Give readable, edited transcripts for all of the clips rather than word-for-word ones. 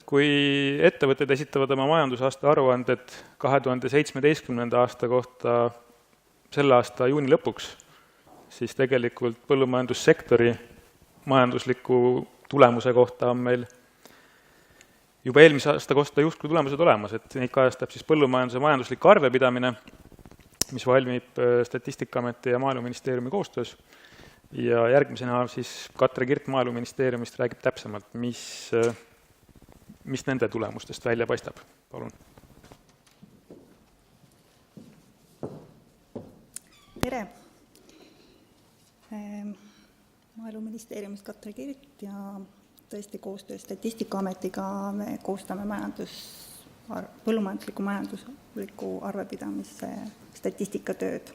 kui ettevõtted esitavad oma majandusaasta aruanded 2017. aasta kohta selle aasta juuni lõpuks, siis tegelikult põllumajandussektori majandusliku tulemuse kohta on meil juba eelmise aasta kohta justkui tulemused olemas, et neid kajastab siis põllumajanduse majanduslik arvepidamine, mis valmib Statistikaameti ja Maaeluministeeriumi koostöös. Ja järgmisena siis Katre Kirt Maaeluministeeriumist räägib täpsemalt, mis nende tulemustest välja paistab. Palun. Tere! Maaeluministeeriumist Katre Kirt ja tõesti koostöös Statistikaametiga me koostame põllumajandusliku majandusliku arvepidamise statistikatööd.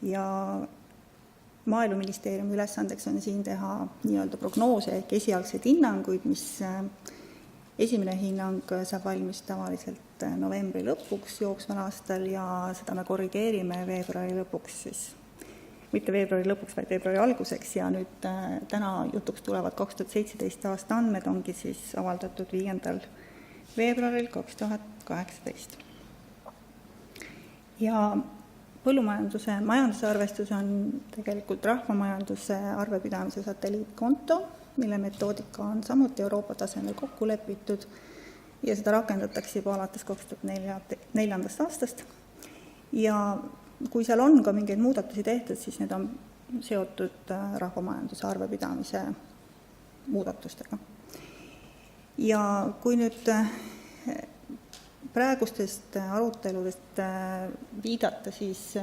Ja Maaeluministeeriumi ülesandeks on siin teha nii-öelda prognoose ehk esialgseid hinnanguid, mis esimene hinnang saab valmis tavaliselt novembri lõpuks jooksval aastal ja seda me korrigeerime veebruari lõpuks siis. Mitte veebruari lõpuks, vaid veebruari alguseks ja nüüd täna jutuks tulevad 2017. aasta andmed ongi siis avaldatud 5. veebruaril 2018. Ja põllumajanduse majandusarvestus on tegelikult rahvamajanduse arvepidamise satelliitkonto, mille metoodika on samuti Euroopa tasemel kokku lepitud ja seda rakendatakse juba alates 2004. aastast. Ja kui seal on ka mingeid muudatusi tehtud, siis need on seotud rahvamajanduse arvepidamise muudatustega. Ja kui nüüd praegustest aruteludest viidata, siis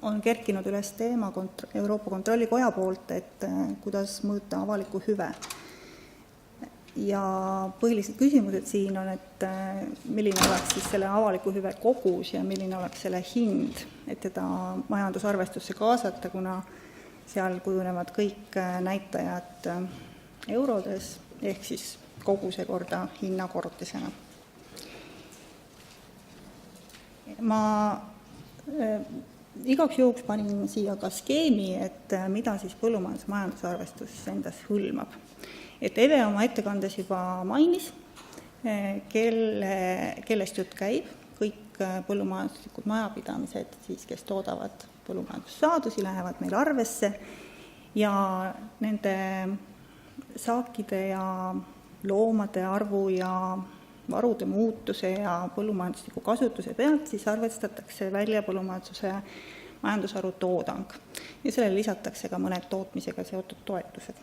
on kerkinud üles teema Euroopa Kontrollikoja poolt, et kuidas mõõta avalikku hüve. Ja põhilised küsimused siin on, et milline oleks siis selle avaliku hüve kogus ja milline oleks selle hind, et teda majandusarvestusse kaasata, kuna seal kujunevad kõik näitajad eurodes ehk siis koguse korda hinnakorrutisena. Ma igaks juhuks panin siia ka skeemi, et mida siis põllumajandusarvestus endas hõlmab. Et Eve oma ettekandes juba mainis, kellest jutt käib, kõik põllumajanduslikud majapidamised, siis, kes toodavad põllumajandussaadusi, lähevad meil arvesse ja nende saakide ja loomade arvu ja varude muutuse ja põllumajandusliku kasutuse pealt siis arvestatakse välja põllumajanduse majandusharu toodang ja sellele lisatakse ka mõned tootmisega seotud toetused.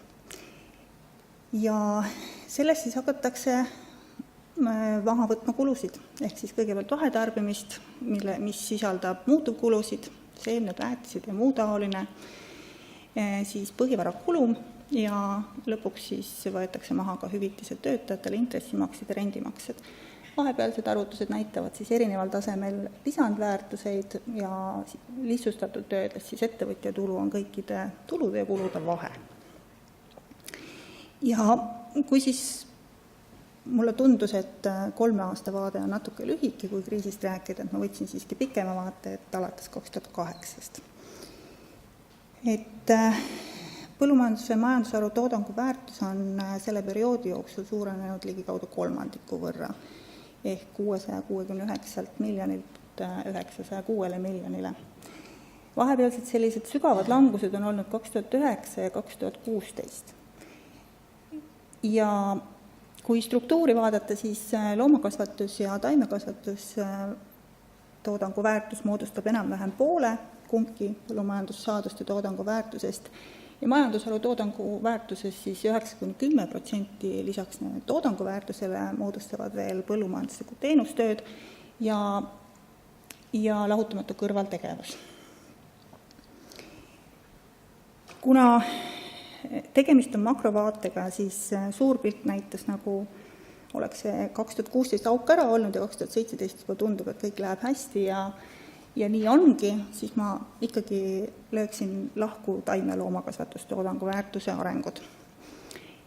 Ja sellest siis hakatakse maha võtma kulusid, ehk siis kõigepealt vahetarbimist, mis sisaldab muutuvkulusid, seemned, väetised ja muu taoline, siis põhivara kulum ja lõpuks siis võetakse maha ka hüvitised töötajatele, intressimaksed ja rendimaksed. Vahepealsed arvutused näitavad siis erineval tasemel lisandväärtuseid ja lihtsustatud öeldes siis ettevõtja tulu on kõikide tulude ja kulude vahe. Ja kui siis mulle tundus, et 3 aasta vaade on natuke lühike, kui kriisist rääkida, et ma võtsin siiski pikema vaate, et alates 2008. Et põllumajanduse majandusharu toodangu väärtus on selle perioodi jooksul suurenenud ligikaudu 3% võrra, ehk 669 miljonilt 906 miljonile. Vahepealsed sellised sügavad langused on olnud 2009 ja 2016. Ja kui struktuuri vaadata, siis loomakasvatus ja taimekasvatus toodangu väärtus moodustab enam-vähem poole kumbki põllumajandussaaduste toodangu väärtusest ja majandusharu toodangu väärtuses siis 9–10% lisaks toodangu väärtusele moodustavad veel põllumajanduslikud teenustööd ja lahutamatu kõrvaltegevus. Kuna tegemist on makrovaatega, siis suur pilt näitas, nagu oleks see 2016 auk ära olnud ja 2017 juba tundub, et kõik läheb hästi ja nii ongi, siis ma ikkagi lööksin lahku taime loomakasvatustoodangu väärtuse arengud.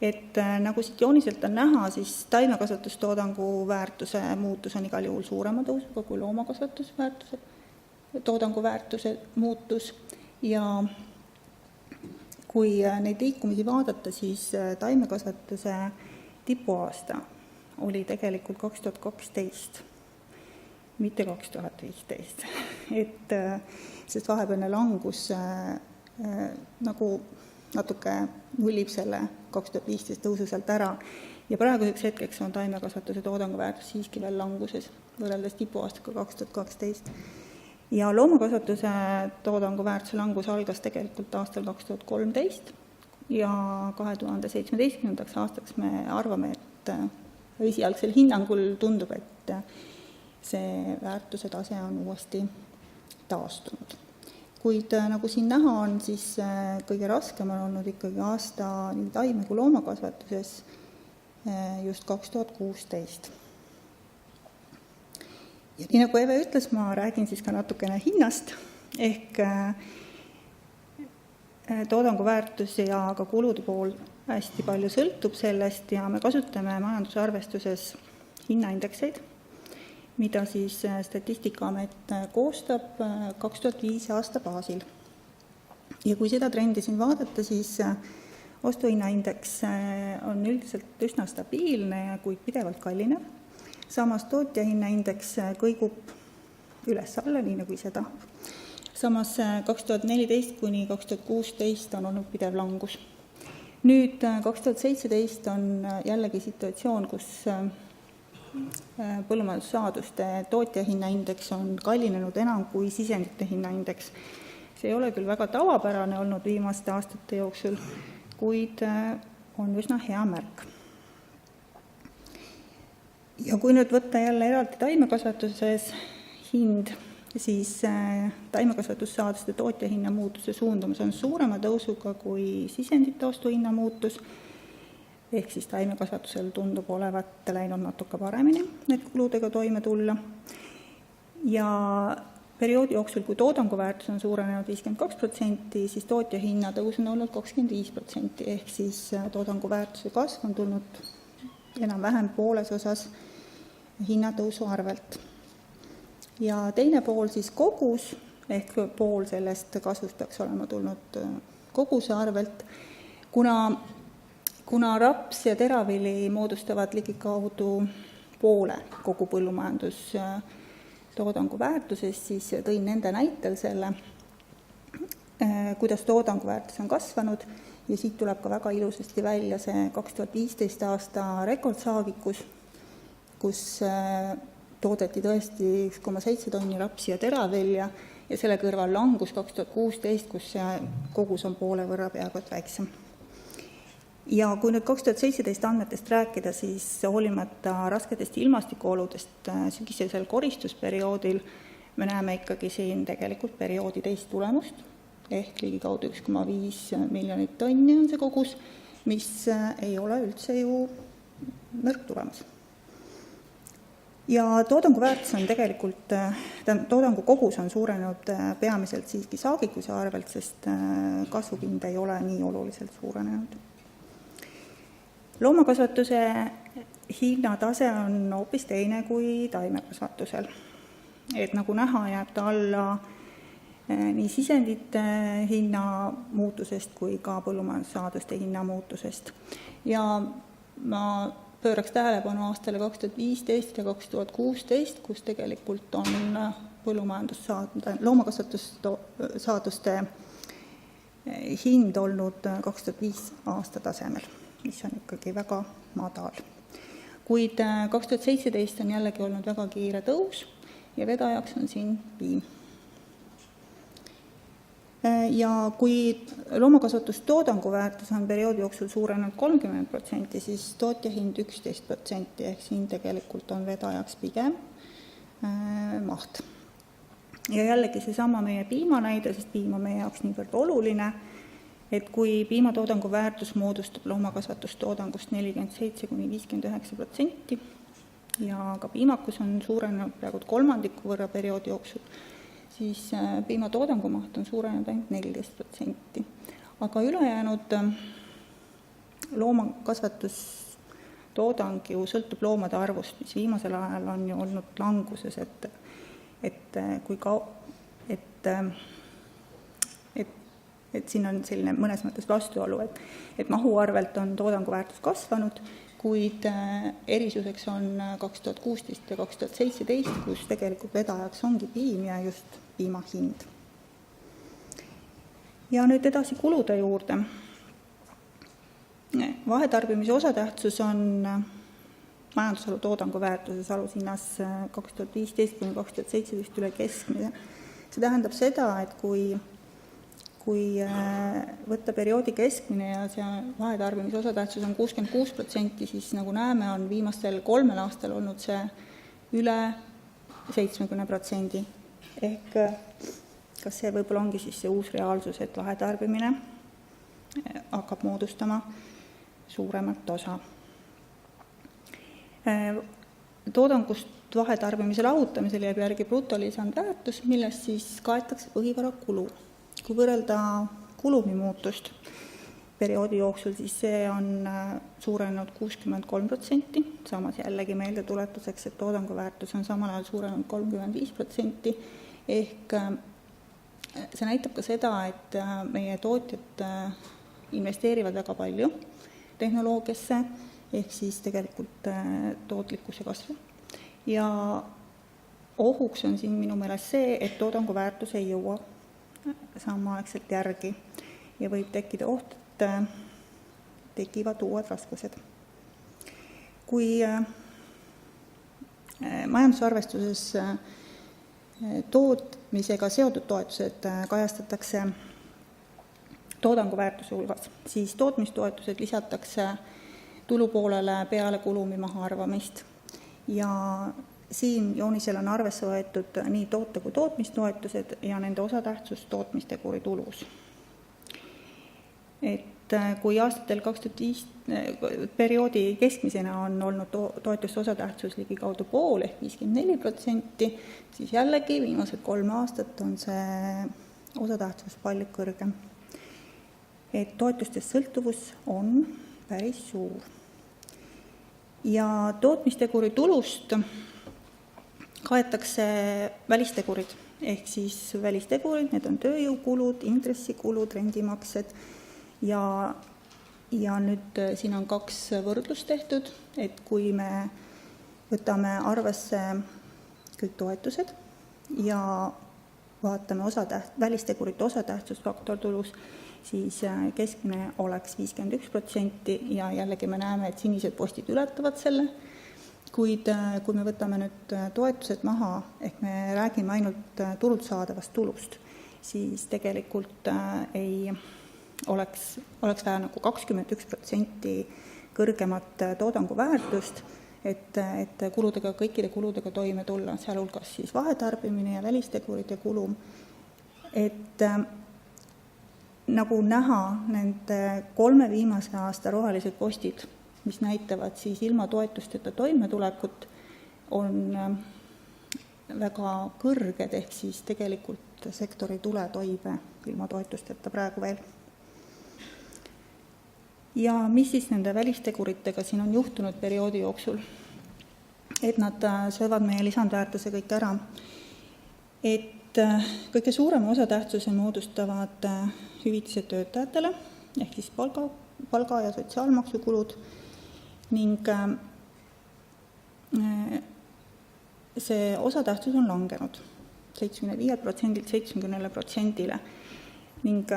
Et nagu siit jooniselt on näha, siis taimekasvatustoodangu väärtuse muutus on igal juhul suurema tõusuga kui loomakasvatusväärtuse toodangu väärtuse muutus ja kui neid liikumisi vaadata, siis taimekasvatuse tipuaasta oli tegelikult 2012, mitte 2015. Sest vahepealne langus nagu natuke nullib selle 2015 tõusu sealt ära ja praeguseks hetkeks on taimekasvatuse toodanguväärtus siiski veel languses võrreldes tipuaastaga 2012. Ja loomakasvatuse toodanguväärtuse langus algas tegelikult aastal 2013 ja 2017. aastaks me arvame, et esialgsel hinnangul tundub, et see väärtuse tase on uuesti taastunud. Kuid nagu siin näha on, siis kõige raskem on olnud ikkagi aasta nii taime- kui loomakasvatuses just 2016. Ja nii nagu Eve ütles, ma räägin siis ka natukene hinnast, ehk toodanguväärtus ja ka kulude pool hästi palju sõltub sellest ja me kasutame majandusarvestuses hinnaindekseid, mida siis Statistikaamet koostab 2005 aasta baasil. Ja kui seda trendi siin vaadata, siis ostuhinnaindeks on üldiselt üsna stabiilne, kuid pidevalt kallinev. Samas tootjahinnaindeks kõigub üles-alla, nii nagu ise tahab. Samas 2014 kuni 2016 on olnud pidev langus. Nüüd 2017 on jällegi situatsioon, kus põllumajandussaaduste tootjahinnaindeks on kallinenud enam kui sisendite hinnaindeks. See ei ole küll väga tavapärane olnud viimaste aastate jooksul, kuid on üsna hea märk. Ja kui nüüd võtta jälle eraldi taimekasvatuses hind, siis taimekasvatussaaduste tootjahinna muutuse suundumus on suurema tõusuga kui sisendite ostuhinna muutus, ehk siis taimekasvatusel tundub olevat läinud natuke paremini need kuludega toime tulla. Ja perioodi jooksul, kui toodanguväärtus on suurenenud 52%, siis tootjahinna tõus on olnud 25%, ehk siis toodanguväärtuse kasv on tulnud enam-vähem pooles osas hinnatõusu arvelt. Ja teine pool siis kogus, ehk pool sellest kasvust peaks olema tulnud koguse arvelt, kuna raps ja teravili moodustavad ligikaudu poole kogu põllumajandus toodangu väärtusest, siis tõin nende näitel selle, kuidas toodangu väärtus on kasvanud ja siit tuleb ka väga ilusasti välja see 2015 aasta rekordsaagikus, kus toodeti tõesti 1,7 tonni rapsi ja teravilja ja selle kõrval langus 2016, kus see kogus on poole võrra peaaegu et väiksem. Ja kui nüüd 2017 andmetest rääkida, siis hoolimata rasketest ilmastikuoludest sügisesel koristusperioodil me näeme ikkagi siin tegelikult perioodi teist tulemust, ehk ligikaudu 1,5 miljonit tonni on see kogus, mis ei ole üldse ju nõrk tulemus. Ja toodangu väärtus on tegelikult, toodangu kogus on suurenenud peamiselt siiski saagikuse arvelt, sest kasvupind ei ole nii oluliselt suurenenud. Loomakasvatuse hinnatase on hoopis teine kui taimekasvatusel. Et nagu näha, jääb ta alla nii sisendite hinna muutusest kui ka põllumajandussaaduste hinna muutusest. Ja ma pööraks tähelepanu aastale 2015 ja 2016, kus tegelikult on loomakasvatussaaduste hind olnud 2005 aasta tasemel, mis on ikkagi väga madal. Kuid 2017 on jällegi olnud väga kiire tõus ja vedajaks on siin piim. Ja kui loomakasvatustoodangu väärtus on perioodi jooksul suurenenud 30%, siis tootjahind 11%, ehk siin tegelikult on vedajaks pigem maht. Ja jällegi seesama meie piimanäide, sest piim on meie jaoks niivõrd oluline, et kui piimatoodangu väärtus moodustab loomakasvatustoodangust 47–59% ja ka piimakus on suurenenud peaaegu kolmandiku võrra perioodi jooksul, siis piimatoodangu maht on suurenenud ainult 14%. Aga ülejäänud loomakasvatustoodang ju sõltub loomade arvust, mis viimasel ajal on ju olnud languses, et siin on selline mõnes mõttes vastuolu, et mahu arvelt on toodangu väärtus kasvanud, kuid erisuseks on 2016 ja 2017, kus tegelikult vedajaks ongi piim ja just piima hind. Ja nüüd edasi kulude juurde. Vahetarbimise osatähtsus on majandusharu toodangu väärtuses alushinnas 2015–2017 üle keskmise. See tähendab seda, et kui võtta perioodi keskmine ja see vahetarbimise osatähtsus on 66%, siis nagu näeme, on viimastel 3 aastal olnud see üle 70%. Ehk kas see võib-olla ongi siis see uus reaalsus, et vahetarbimine hakkab moodustama suuremat osa. Toodangust vahetarbimise lahutamisel jääb järgi brutolisandväärtus, millest siis kaetakse põhivara kulu. Kui võrrelda kulumi muutust perioodi jooksul, siis see on suurenenud 63%, samas jällegi meelde tuletuseks, et toodangu väärtus on samal ajal suurenenud 35%, ehk see näitab ka seda, et meie tootjad investeerivad väga palju tehnoloogiasse, ehk siis tegelikult tootlikkuse kasvu. Ja ohuks on siin minu meelest see, et toodangu väärtus ei jõua samaaegselt järgi ja võib tekkida oht, et tekivad uued raskused. Kui majandusarvestuses tootmisega seotud toetused kajastatakse toodangu väärtuse hulgas, siis tootmistoetused lisatakse tulupoolele peale kulumi mahaarvamist ja siin joonisel on arvesse võetud nii toote kui tootmistoetused ja nende osatähtsus tootmisteguri tulus. Et kui aastatel 2005 perioodi keskmisena on olnud toetuste osatähtsus ligikaudu pool ehk 54%, siis jällegi viimased 3 aastat on see osatähtsus palju kõrgem. Et toetustest sõltuvus on päris suur. Ja tootmisteguri tulust kaetakse välistegurid, ehk siis välistegurid, need on tööjõukulud, intressikulud, rendimaksed ja nüüd siin on 2 võrdlust tehtud, et kui me võtame arvesse kõik toetused ja vaatame välistegurite osatähtsusfaktor tulus, siis keskmine oleks 51% ja jällegi me näeme, et sinised postid ületavad selle, kuid kui me võtame nüüd toetused maha, ehk me räägime ainult turult saadavast tulust, siis tegelikult ei oleks vaja nagu 21% kõrgemat toodangu väärtust, et kõikide kuludega toime tulla, sealhulgas siis vahetarbimine ja välistegurid ja kulum. Et nagu näha, nende 3 viimase aasta rohelised postid, mis näitavad siis ilma toetusteta toimetulekut, on väga kõrged, ehk siis tegelikult sektor ei tule toime ilma toetusteta praegu veel. Ja mis siis nende välisteguritega siin on juhtunud perioodi jooksul? Et nad söövad meie lisandväärtuse kõik ära. Et kõige suurema osatähtsuse moodustavad hüvitised töötajatele, ehk siis palga ja sotsiaalmaksukulud, ning see osatähtsus on langenud 75%-lt 70%-le ning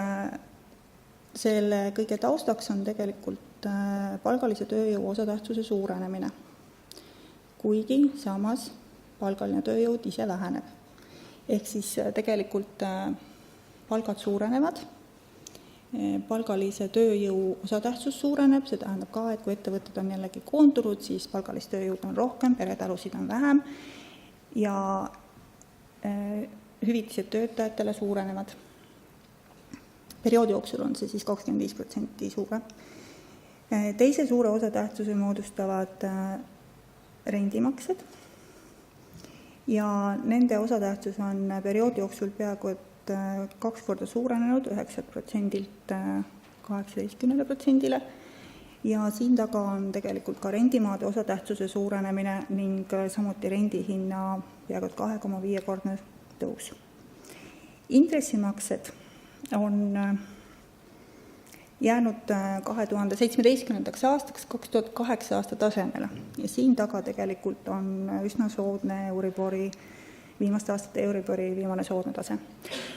selle kõige taustaks on tegelikult palgalise tööjõu osatähtsuse suurenemine, kuigi samas palgaline tööjõud ise väheneb. Ehk siis tegelikult palgad suurenevad, palgalise tööjõu osatähtsus suureneb, see tähendab ka, et kui ettevõtted on jällegi koondunud, siis palgalist tööjõud on rohkem, peretalusid on vähem ja hüvitised töötajatele suurenevad. Perioodi jooksul on see siis 25% suurem. Teise suure osatähtsuse moodustavad rendimaksed ja nende osatähtsus on perioodi jooksul peaaegu 2 korda suurenenud 9%-lt 18%-le ja siin taga on tegelikult ka rendimaade osatähtsuse suurenemine ning samuti rendihinna peaaegu 2,5-kordne tõus. Intressimaksed on jäänud 2017. aastaks 2008 aasta tasemele ja siin taga tegelikult on üsna soodne Euribori, viimaste aastate Euribori viimane soodne tase.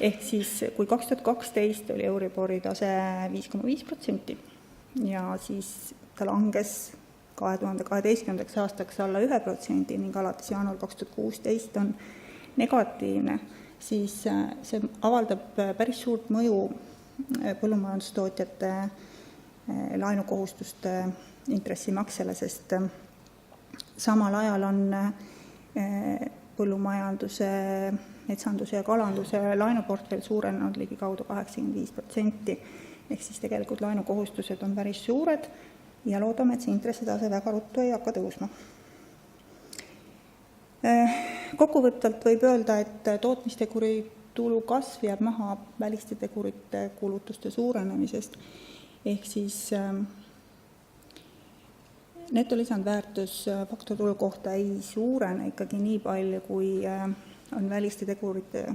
Ehk siis kui 2012 oli Euribori tase 5,5% ja siis ta langes 2012. aastaks alla 1% ning alates jaanuar 2016 on negatiivne, siis see avaldab päris suurt mõju põllumajandustootjate laenukohustuste intressimaksele, sest samal ajal on põllumajanduse, metsanduse ja kalanduse laenuportfell suurenenud ligikaudu 85%, ehk siis tegelikult laenukohustused on päris suured ja loodame, et see intressitase väga ruttu ei hakka tõusma. Kokkuvõttelt võib öelda, et tootmisteguri tulu kasv jääb maha väliste tegurite kulutuste suurenemisest, ehk siis netolisandväärtus faktortulu kohta ei suurene ikkagi nii palju, kui on väliste tegurite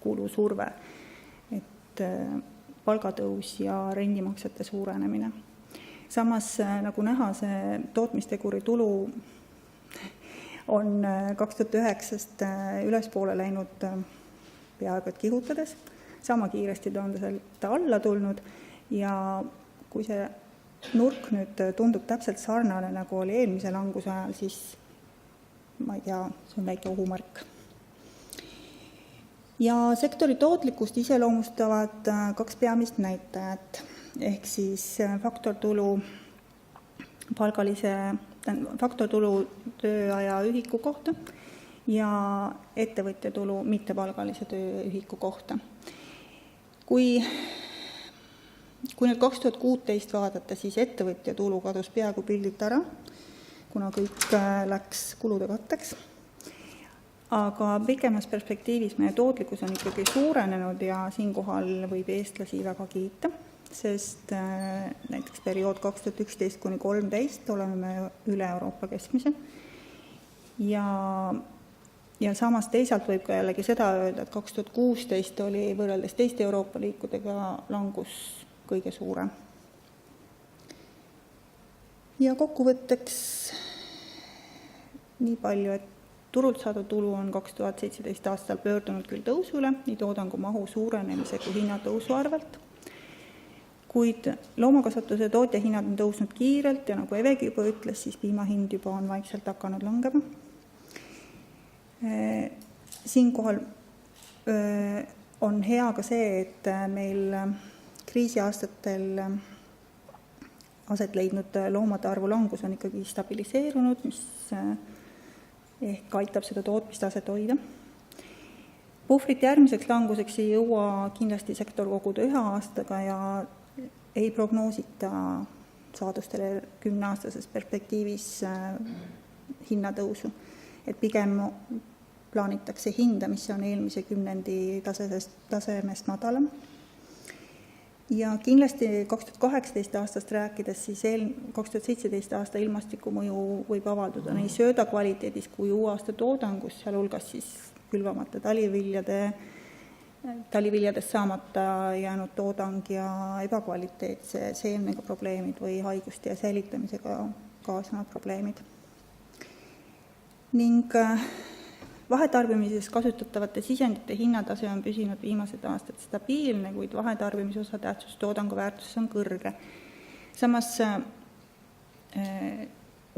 kulusurve, et palgatõus ja rendimaksete suurenemine. Samas, nagu näha, see tootmisteguri tulu on 2009 ülespoole läinud peaaegu et kihutades, sama kiiresti ta on sealt alla tulnud ja kui see nurk nüüd tundub täpselt sarnane, nagu oli eelmise languse ajal, siis ma ei tea, see on väike ohumärk. Ja sektori tootlikkust iseloomustavad kaks peamist näitajat, ehk siis faktortulu tööaja ühiku kohta ja ettevõtjatulu mittepalgalise tööühiku kohta. Kui nüüd 2016 vaadata, siis ettevõtjatulu kadus peaaegu pildilt ära, kuna kõik läks kulude katteks. Aga pikemas perspektiivis meie tootlikkus on ikkagi suurenenud ja siinkohal võib eestlasi väga kiita, sest näiteks periood 2011–2013 oleme me üle Euroopa keskmise. Ja samas teisalt võib ka jällegi seda öelda, et 2016 oli võrreldes teiste Euroopa liikudega langus kõige suurem. Ja kokkuvõtteks nii palju, et turult saadud tulu on 2017 aastal pöördunud küll tõusule, nii toodangu mahu suurenemise kui hinnatõusu arvelt, kuid loomakasvatuse tootjahinnad on tõusnud kiirelt ja nagu Evegi juba ütles, siis piimahind juba on vaikselt hakanud langema. Siinkohal on hea ka see, et meil kriisiaastatel aset leidnud loomade arvu langus on ikkagi stabiliseerunud, mis ehk aitab seda tootmistaset hoida. Puhvrit järgmiseks languseks ei jõua kindlasti sektor koguda 1 aastaga ja ei prognoosita saadustele 10-aastases perspektiivis hinnatõusu. Et pigem plaanitakse hinda, mis on eelmise kümnendi tasemest madalam. Ja kindlasti 2018 aastast rääkides, siis 2017 aasta ilmastiku mõju võib avalduda nii sööda kvaliteedis kui uue aasta toodangus, sealhulgas siis külvamata taliviljadest saamata jäänud toodang ja ebakvaliteetse seemnega probleemid või haiguste ja säilitamisega kaasnevad probleemid. Ning vahetarbimises kasutatavate sisendite hinnatase on püsinud viimased aastad stabiilne, kuid vahetarbimise osatähtsus toodangu väärtuses on kõrge. Samas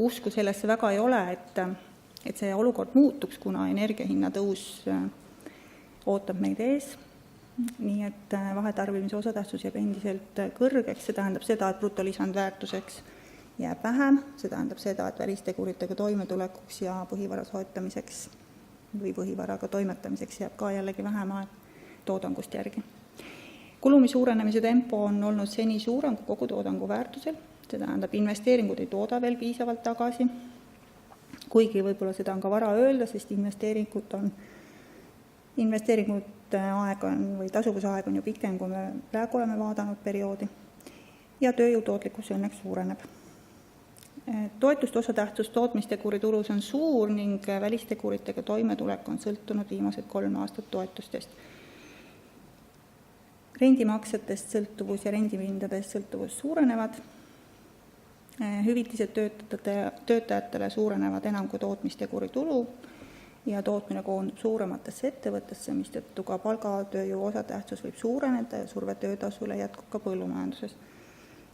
usku sellesse väga ei ole, et see olukord muutuks, kuna energiahinna tõus ootab meid ees. Nii et vahetarbimise osatähtsus jääb endiselt kõrgeks, see tähendab seda, et brutolisandväärtuseks jääb vähem, see tähendab seda, et välisteguritega toimetulekuks ja põhivara soetamiseks või põhivaraga toimetamiseks jääb ka jällegi vähem aeg toodangust järgi. Kulumi suurenemise tempo on olnud seni suurem kui kogu toodangu väärtusel, see tähendab investeeringud ei tooda veel piisavalt tagasi, kuigi võib-olla seda on ka vara öelda, sest investeeringute aeg on või tasuvuse aeg on ju pikem, kui me praegu oleme vaadanud perioodi ja tööjõu tootlikkus õnneks suureneb. Toetuste osatähtsus tootmisteguri tulus on suur ning välisteguritega toimetulek on sõltunud viimased 3 aastat toetustest. rendimaksetest sõltuvus ja rendivindadest sõltuvus suurenevad, hüvitised töötajatele suurenevad enam kui tootmisteguri tulu ja tootmine koondub suurematesse ettevõttesse, mistõttu ka palgatööjõu osatähtsus võib suureneda ja surve töötasule jätkub ka põllumajanduses.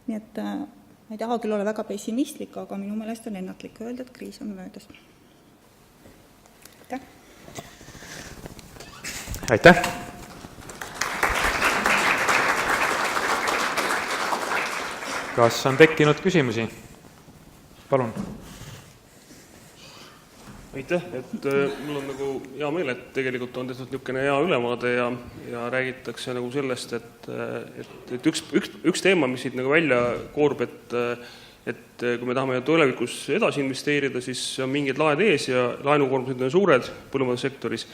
Nii et ma ei taha küll olla väga pessimistlik, aga minu meelest on ennatlik öelda, et kriis on möödas. Aitäh! Aitäh! Kas on tekkinud küsimusi? Palun! Aitäh, et mul on nagu hea meel, et tegelikult on tehtud niisugune hea ülevaade ja räägitakse nagu sellest, et üks teema, mis siit nagu välja koorub, et kui me tahame tulevikus edasi investeerida, siis on mingid laed ees ja laenukoormused on suured põllumajandussektoris.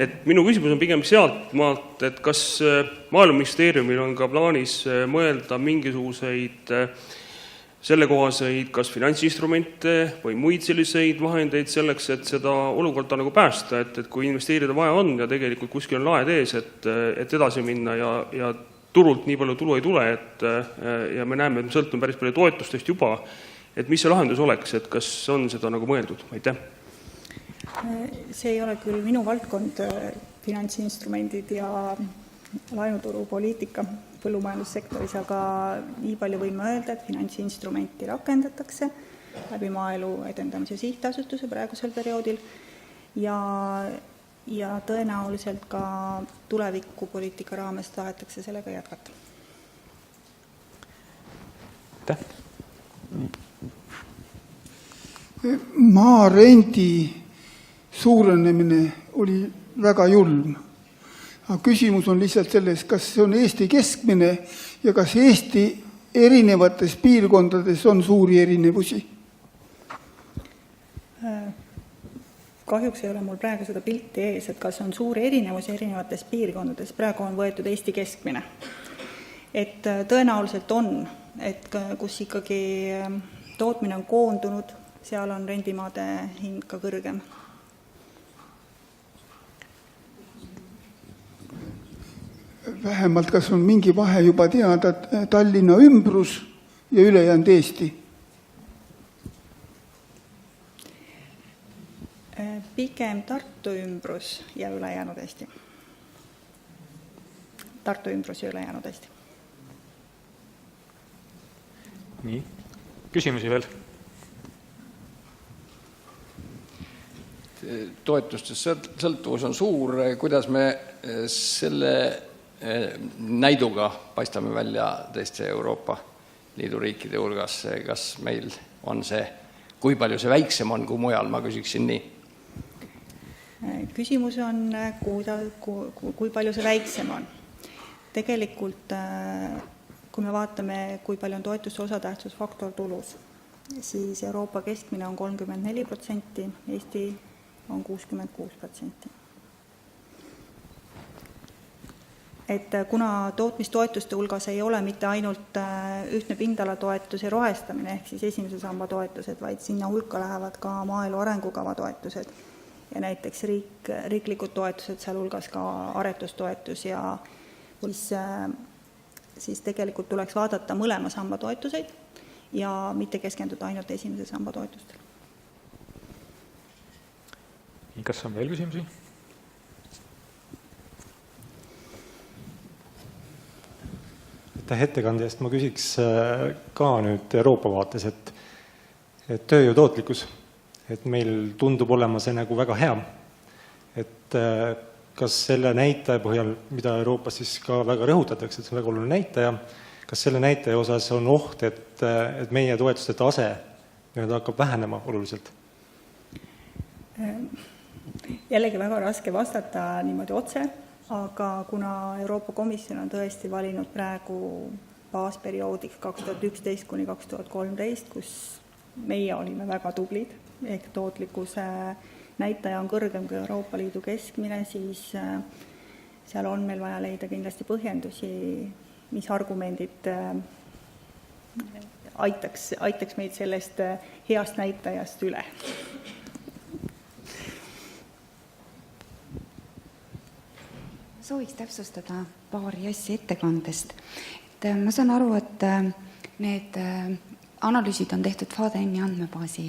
Et minu küsimus on pigem sealt maalt, et kas Maaeluministeeriumil on ka plaanis mõelda mingisuguseid sellekohaseid kas finantsinstrumente või muid selliseid vahendeid selleks, et seda olukorda nagu päästa, et kui investeerida vaja on ja tegelikult kuskil on laed ees, et edasi minna ja turult nii palju tulu ei tule, ja me näeme, et me sõltume päris palju toetustest juba, et mis see lahendus oleks, et kas on seda nagu mõeldud? Aitäh! See ei ole küll minu valdkond, finantsinstrumendid ja laenuturu poliitika põllumajandussektoris, aga nii palju võime öelda, et finantsinstrumenti rakendatakse läbi Maaelu Edendamise Sihtasutuse praegusel perioodil ja tõenäoliselt ka tulevikupoliitika raames tahetakse sellega jätkata. Aitäh! Maarendi suurenemine oli väga julm. Aga küsimus on lihtsalt selles, kas see on Eesti keskmine ja kas Eesti erinevates piirkondades on suuri erinevusi? Kahjuks ei ole mul praegu seda pilti ees, et kas on suuri erinevusi erinevates piirkondades. Praegu on võetud Eesti keskmine. Et tõenäoliselt on, et kus ikkagi tootmine on koondunud, seal on rendimaade hind ka kõrgem. Vähemalt kas on mingi vahe juba teada Tallinna ümbrus ja ülejäänud Eesti? Pigem Tartu ümbrus ja ülejäänud Eesti. Tartu ümbrus ja ülejäänud Eesti. Nii, küsimusi veel? Toetustest sõltuvus on suur, kuidas me selle näiduga paistame välja teiste Euroopa Liidu riikide hulgas, kas meil on see, kui palju see väiksem on kui mujal, ma küsiksin nii. Küsimus on, kui palju see väiksem on. Tegelikult, kui me vaatame, kui palju on toetuste osatähtsusfaktor tulus, siis Euroopa keskmine on 34%, Eesti on 66%. Et kuna tootmistoetuste hulgas ei ole mitte ainult ühtne pindalatoetus ja rohestamine ehk siis esimese samba toetused, vaid sinna hulka lähevad ka maaelu arengukava toetused ja näiteks riiklikud toetused, seal hulgas ka aretustoetus ja siis tegelikult tuleks vaadata mõlema samba toetuseid ja mitte keskenduda ainult esimese samba toetustele. Kas on veel küsimusi? Ettekande eest ma küsiks ka nüüd Euroopa vaates, et tööjõu tootlikkus, et meil tundub olema see nagu väga hea. Et kas selle näitaja põhjal, mida Euroopas siis ka väga rõhutatakse, et see on väga oluline näitaja, kas selle näitaja osas on oht, et meie toetuste tase hakkab vähenema oluliselt? Jällegi väga raske vastata niimoodi otse, aga kuna Euroopa Komisjon on tõesti valinud praegu baasperioodiks 2011 kuni 2013, kus meie olime väga tublid, ehk tootlikkuse näitaja on kõrgem kui Euroopa Liidu keskmine, siis seal on meil vaja leida kindlasti põhjendusi, mis argumendid aitaks meid sellest heast näitajast üle. Sooviks täpsustada paari asja ettekandest. Ma saan aru, et need analüüsid on tehtud FADN-i andmebaasi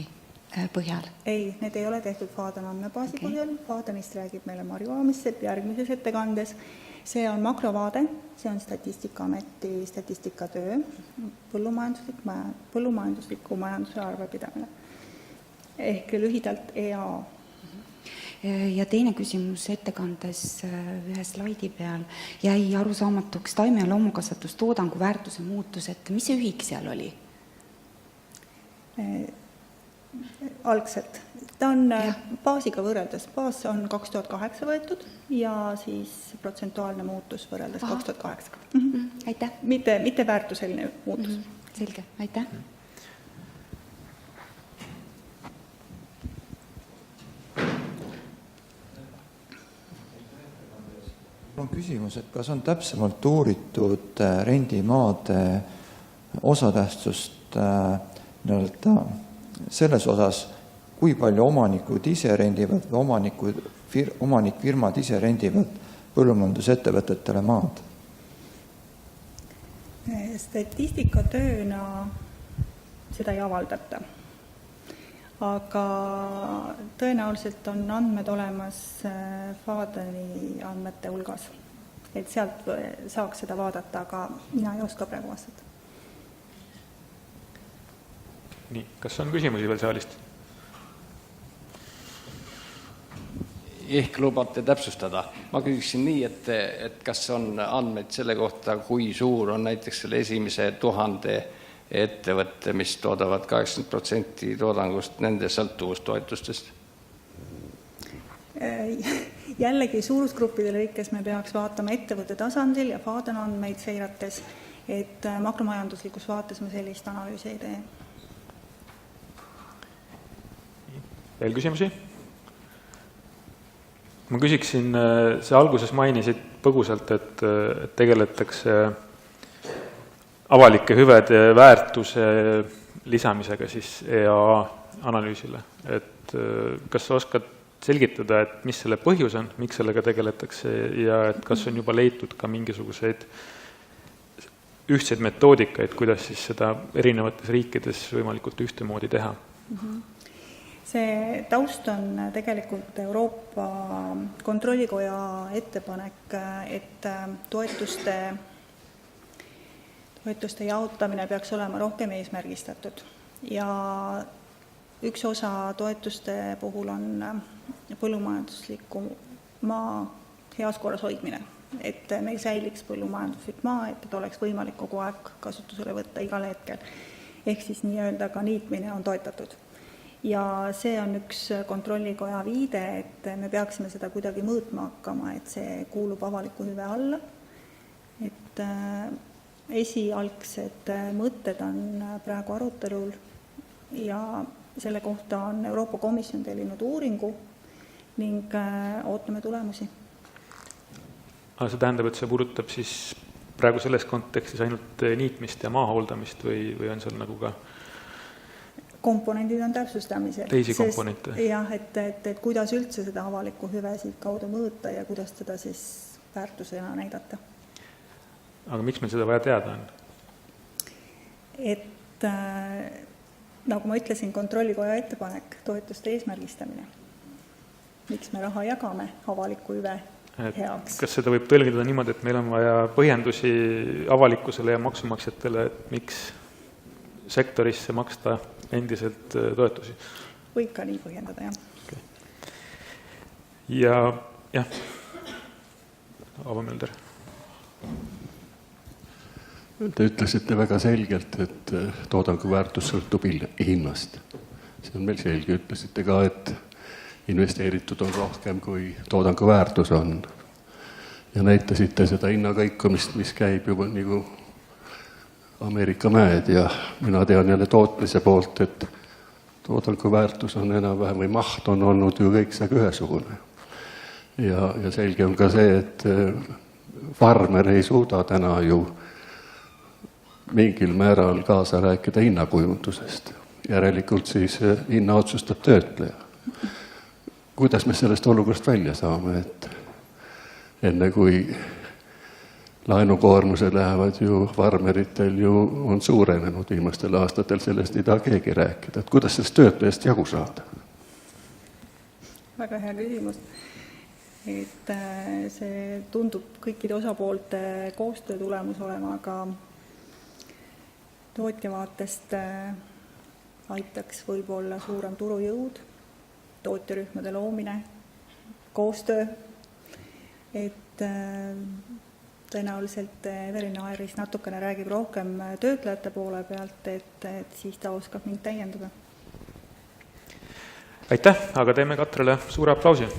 põhjal. Ei, need ei ole tehtud FADN andmebaasi põhjal. FADN-ist räägib meile Marju Aamissepp järgmises ettekandes. See on makrovaade, see on Statistikaameti statistikatöö, põllumajandusliku majanduse arvepidamine. Ehk lühidalt EAA. Ja teine küsimus ettekandes ühe slaidi peal jäi arusaamatuks taime- ja loomukasvatustoodangu väärtuse muutus, et mis see ühik seal oli? Algselt. Ta on baasiga võrreldes. Baas on 2008 võetud ja siis protsentuaalne muutus võrreldes 2008. Aitäh. Mitte väärtuseline muutus. Selge, aitäh. On küsimus, et kas on täpsemalt uuritud rendimaade osatähtsust selles osas, kui palju omanikud ise rendivad või omanikfirmad ise rendivad põllumajandusettevõtetele maad? Statistikatööna seda ei avaldata. Aga tõenäoliselt on andmed olemas FADN-i andmete hulgas. Et sealt saaks seda vaadata, aga mina ei oska praegu vastata. Nii, kas on küsimusi veel saalist? Ehk lubate täpsustada. Ma küsiksin nii, et kas on andmeid selle kohta, kui suur on näiteks selle esimese 1000 ettevõtte, mis toodavad 80% toodangust, nende sõltuvustoetustest? Jällegi suurusgruppide lõikes me peaks vaatama ettevõtte tasandil ja FADN andmeid seirates, et makromajanduslikus vaates me sellist analüüsi ei tee. Veel küsimusi? Ma küsiksin, see alguses mainisid põgusalt, et tegeletakse avalike hüvede väärtuse lisamisega siis EAA analüüsile. Et kas sa oskad selgitada, et mis selle põhjus on, miks sellega tegeletakse ja et kas on juba leitud ka mingisuguseid ühtseid metoodikaid, kuidas siis seda erinevates riikides võimalikult ühtemoodi teha? See taust on tegelikult Euroopa Kontrollikoja ettepanek, et toetuste jaotamine peaks olema rohkem eesmärgistatud. Ja üks osa toetuste puhul on põllumajandusliku maa heas korras hoidmine. Et meil säiliks põllumajanduslik maa, et oleks võimalik kogu aeg kasutusele võtta igal hetkel. Ehk siis nii-öelda ka niitmine on toetatud. Ja see on üks kontrollikoja viide, et me peaksime seda kuidagi mõõtma hakkama, et see kuulub avaliku hüve alla. Et esialgsed mõtted on praegu arutelul ja selle kohta on Euroopa Komisjon tellinud uuringu ning ootame tulemusi. Aga see tähendab, et see puudutab siis praegu selles kontekstis ainult niitmist ja maa hooldamist või on seal nagu ka komponendid on täpsustamisel. Teisi komponente. Jah, et kuidas üldse seda avalikku hüve siit kaudu mõõta ja kuidas seda siis väärtusena näidata. Aga miks meil seda vaja teada on? Et nagu ma ütlesin, kontrollikoja ettepanek, toetuste eesmärgistamine. Miks me raha jagame avaliku hüve heaks? Kas seda võib tõlgendada niimoodi, et meil on vaja põhjendusi avalikkusele ja maksumaksjatele, et miks sektorisse maksta endiselt toetusi? Võib ka nii põhjendada, jah. Okay. Ja jah, Avamölder. Te ütlesite väga selgelt, et toodangu väärtus sõltub hinnast. See on meil selge. Ütlesite ka, et investeeritud on rohkem, kui toodangu väärtus on. Ja näitasite seda hinnakõikumist, mis käib juba nagu Ameerika mäed ja mina tean jälle tootmise poolt, et toodangu väärtus on enam-vähem või maht on olnud ju kõik see ühesugune. Ja selge on ka see, et farmer ei suuda täna ju mingil määral kaasa rääkida hinnakujundusest. Järelikult siis hinna otsustab töötleja. Kuidas me sellest olukorrast välja saame, enne kui laenukoormused lähevad ju farmeritel ju on suurenenud viimastel aastatel, sellest ei taha keegi rääkida. Et kuidas sellest töötajast jagu saada? Väga hea küsimus. Et see tundub kõikide osapoolte koostöö tulemus olema, aga tootja vaatest aitaks võib-olla suurem turujõud, tootjarühmade loomine, koostöö, et tõenäoliselt Evelin Aeris natukene räägib rohkem töötlejate poole pealt, et siis ta oskab mind täiendada. Aitäh, aga teeme Katrale suure aplausi.